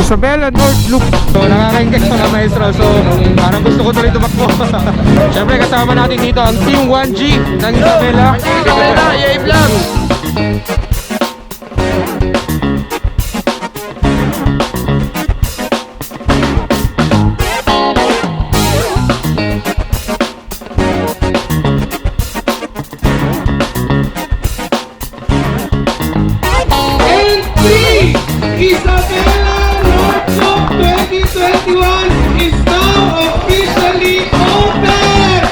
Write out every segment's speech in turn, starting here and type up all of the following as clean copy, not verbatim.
Isabela North Loop. So nakaka-engage mga maestro. So parang gusto ko tuloy tumakbo. Siyempre kasama natin dito ang Team 1G ng Isabela. Isabela, EA Vlog. Isabela North Loop 2021 is now officially open!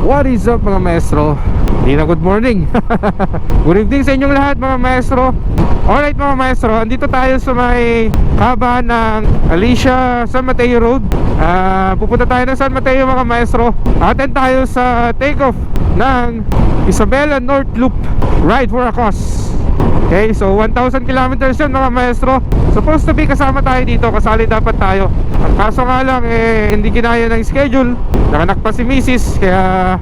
What is up mga maestro? Hindi na good morning. Good evening sa inyong lahat mga maestro. Alright mga maestro, andito tayo sa may kabahan ng Alicia San Mateo Road. Pupunta tayo ng San Mateo mga maestro. Attend tayo sa takeoff ng Isabela North Loop Ride for a Cause. Okay, so 1,000 kilometers yun mga maestro. Supposed to be kasama tayo dito, kasali dapat tayo. Ang kaso nga lang hindi kinaya ng schedule. Nakanak pa si Mrs. Kaya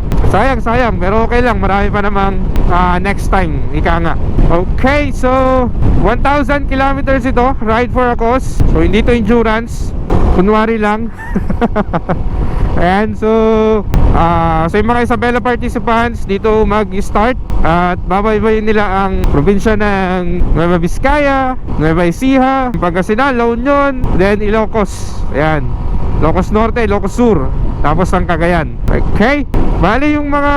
sayang, pero okay lang, marami pa namang next time, ika nga. Okay, so 1,000 kilometers ito, ride for a cause. So hindi to endurance, kunwari lang. Ayan, so sa mga Isabela participants dito mag-start at babaybayin nila ang probinsya ng Nueva Vizcaya, Nueva Ecija, Pangasinan, La Union, then Ilocos. Ayan, Ilocos Norte, Ilocos Sur, tapos ang Cagayan. Okay, bali yung mga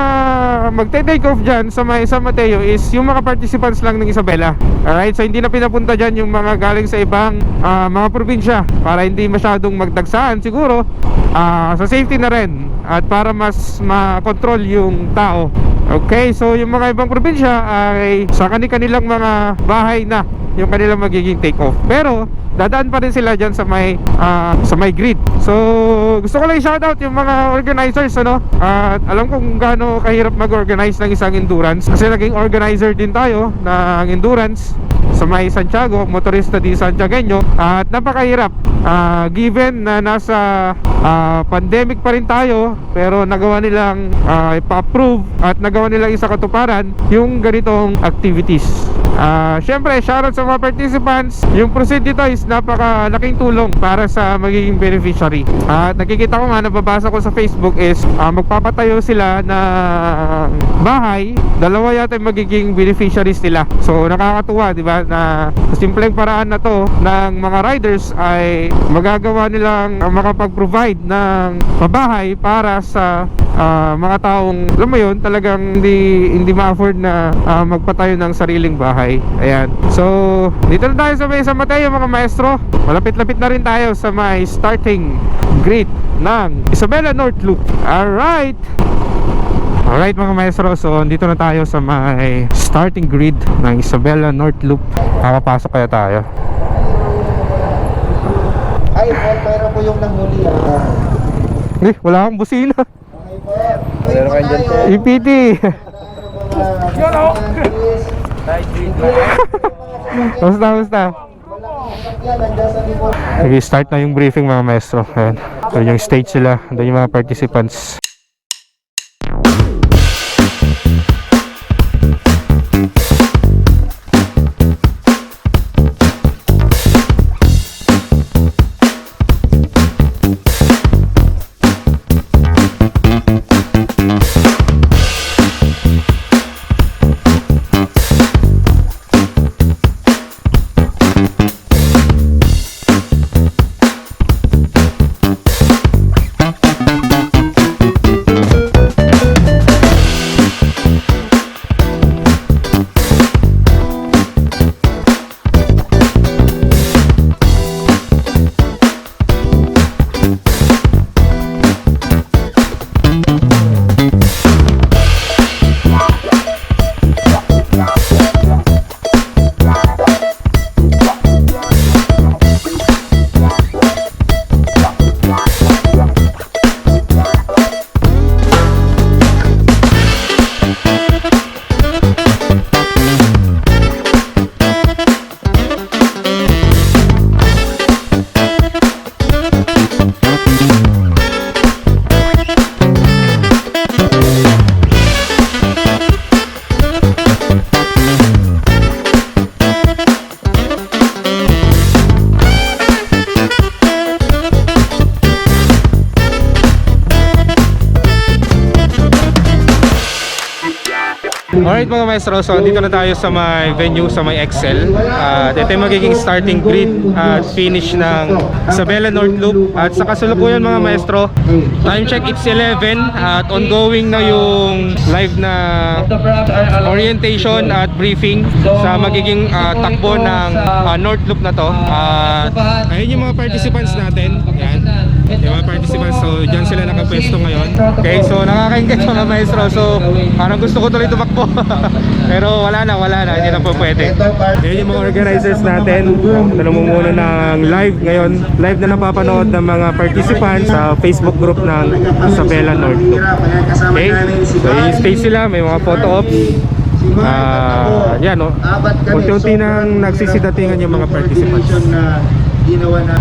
magte-take off dyan sa may San Mateo is yung mga participants lang ng Isabela. Alright, so hindi na pinapunta dyan yung mga galing sa ibang mga probinsya para hindi masyadong magdagsaan siguro. Sa safety na rin at para mas makontrol yung tao. Okay, so yung mga ibang probinsya ay sa kanilang mga bahay na yung kanilang magiging take off. Pero dadaan pa rin sila dyan sa may grid. So gusto ko lang i-shoutout yung mga organizers, ano? At alam kong gaano kahirap mag-organize ng isang endurance kasi naging organizer din tayo ng endurance sa may Santiago, motorista di Santiagueño. At napakahirap given na nasa pandemic pa rin tayo, pero nagawa nilang ipa-approve at nagawa nilang isa katuparan yung ganitong activities. Syempre, shoutout sa mga participants. Yung proceed dito is napakalaking tulong para sa magiging beneficiary. At nakikita ko nga, nababasa ko sa Facebook is magpapatayo sila ng bahay. Dalawa yata yung magiging beneficiaries nila. So nakakatuwa, di ba, na sa simpleng paraan na to ng mga riders ay magagawa nilang makapag-provide ng pabahay para sa mga taong, alam mo yun, talagang hindi ma-afford na magpatayo ng sariling bahay. Ayan, so dito na tayo sa may San Mateo mga maestro. Malapit-lapit na rin tayo sa may starting grid ng Isabela North Loop. Alright mga maestro, so dito na tayo sa may starting grid ng Isabela North Loop. Makapasok kaya tayo? Ay, pero po yung nanghuli Wala akong busina. Meron kayo dyan, sir. EPT. Basta start na yung briefing mga maestro. Ayan, so yung stage sila, doon yung mga participants. Alright mga maestro, so dito na tayo sa may venue, sa may Excel. At ito yung magiging starting grid at finish ng Isabela North Loop. At sa kasalukuyan mga maestro, time check it's 11 at ongoing na yung live na orientation at briefing sa magiging takbo ng North Loop na to. At ayun yung mga participants natin. Yan. Yung mga participants, so dyan sila nakapwesto ngayon. Okay, so nakakaingit mga maestro. So parang gusto ko tuloy tumakbo. Pero wala na, hindi na po pwede. Yan yung mga organizers natin. Tanong mo muna ng live ngayon. Live na napapanood ng mga participants sa Facebook group ng Isabela North Loop. Okay, so yung stage sila, may mga photo ops. Yan o, unti-unti nang nagsisidatingan yung mga participants.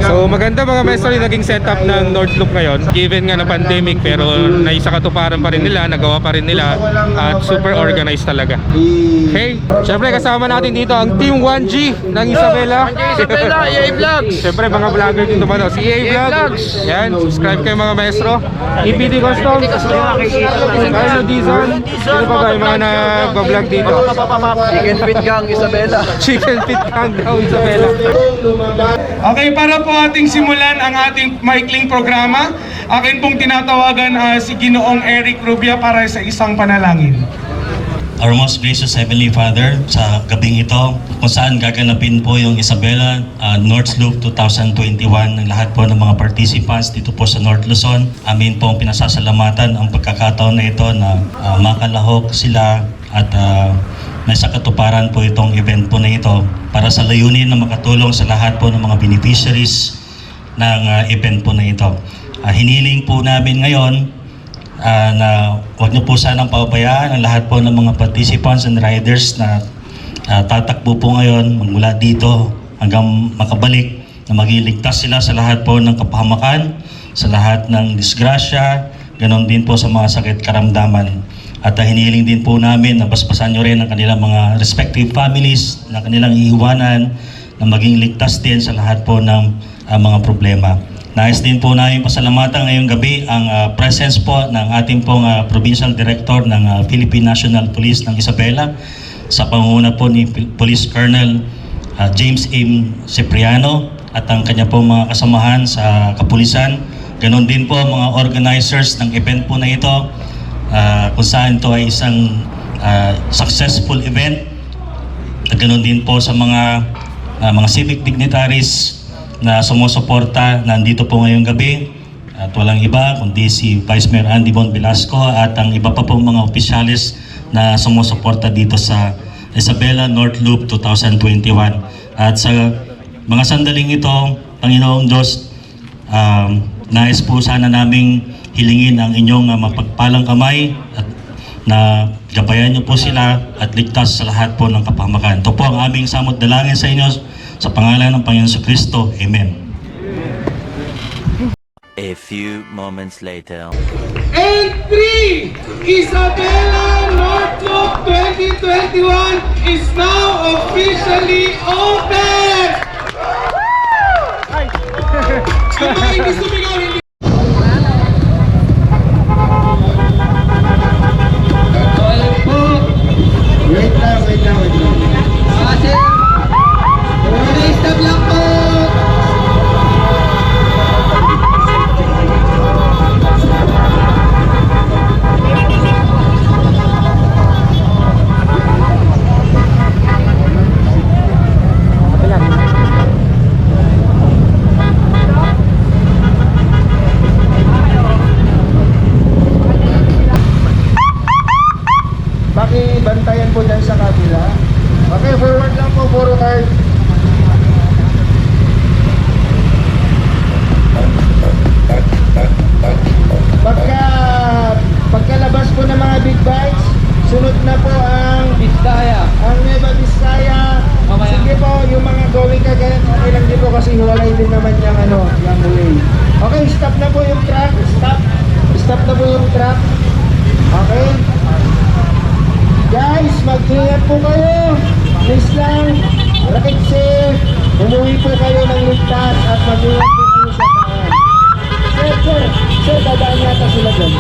So maganda mga maestro yung naging setup ng North Loop ngayon. Given nga na pandemic, pero naisakatuparan pa rin nila, nagawa pa rin nila, at super organized talaga. Okay, syempre kasama natin dito ang Team 1G ng Isabela. Isabela, EA Vlogs. Syempre mga vlogger dito ba, si EA Vlogs. Yan, subscribe kayo mga maestro. EPD Customs, Carlo Dizon. Sino pa ba yung mga nag-vlog dito? Chicken Fit Gang, Isabela. Chicken Fit Gang daw, Isabela. Okay, para po ating simulan ang ating maikling programa, akin pong tinatawagan si Ginoong Eric Rubia para sa isang panalangin. Our most gracious Heavenly Father, sa gabing ito, kung saan gaganapin po yung Isabela North Loop 2021 ng lahat po ng mga participants dito po sa North Luzon. Amin pong pinasasalamatan ang pagkakataon na ito na makalahok sila at may sakatuparan po itong event po na ito para sa layunin na makatulong sa lahat po ng mga beneficiaries ng event po na ito. Hiniling po namin ngayon na huwag niyo po sanang pabayaan ang lahat po ng mga participants and riders na tatakbo po ngayon magmula dito hanggang makabalik, na maging ligtas sila sa lahat po ng kapahamakan, sa lahat ng disgrasya, ganon din po sa mga sakit karamdaman. At hinihiling din po namin na basbasan nyo rin ang kanilang mga respective families na kanilang iiwanan, na maging ligtas din sa lahat po ng mga problema. Nais din po namin pasalamatan ngayong gabi ang presence po ng ating pong Provincial Director ng Philippine National Police ng Isabela sa pangunguna po ni Police Colonel James M. Cipriano at ang kanya po mga kasamahan sa kapulisan. Ganon din po mga organizers ng event po na ito, kung saan ito ay isang successful event. At ganoon din po sa mga civic dignitaries na sumusuporta, nandito po ngayong gabi. At walang iba kundi si Vice Mayor Andy Bon Velasco at ang iba pa pong mga opisyalis na sumusuporta dito sa Isabela North Loop 2021. At sa mga sandaling ito, Panginoong Diyos, nais po sana naming hilingin ang inyong mapagpalang kamay at na gabayan niyo po sila at ligtas sa lahat po ng kapahamakan. Ito po ang aming samot dalangin sa inyo sa pangalan ng Panginoon Kristo. Amen. A few moments later. And 3, Isabela North Loop 2021 is now officially open! Yung mga hindi sumigaw, hindi Wait lang. stop lang po! Bantayan po dyan sa kabila. Okay, forward lang po, puro card. Pagkalabas po ng mga big bikes, sunod na po ang Biskaya. ang Nueva Vizcaya. Sige po, yung mga going kaganan, ilang din po kasi hiwalay din naman yung yung way. Okay, stop na po yung truck. Stop na po yung truck. Okay. Guys, mag-ingat po kayo. Please lang, rakit safe. Umuwi po kayo ng ligtas at mag-ingat po kayo sa daan. Sir, dadaan yata sila dyan.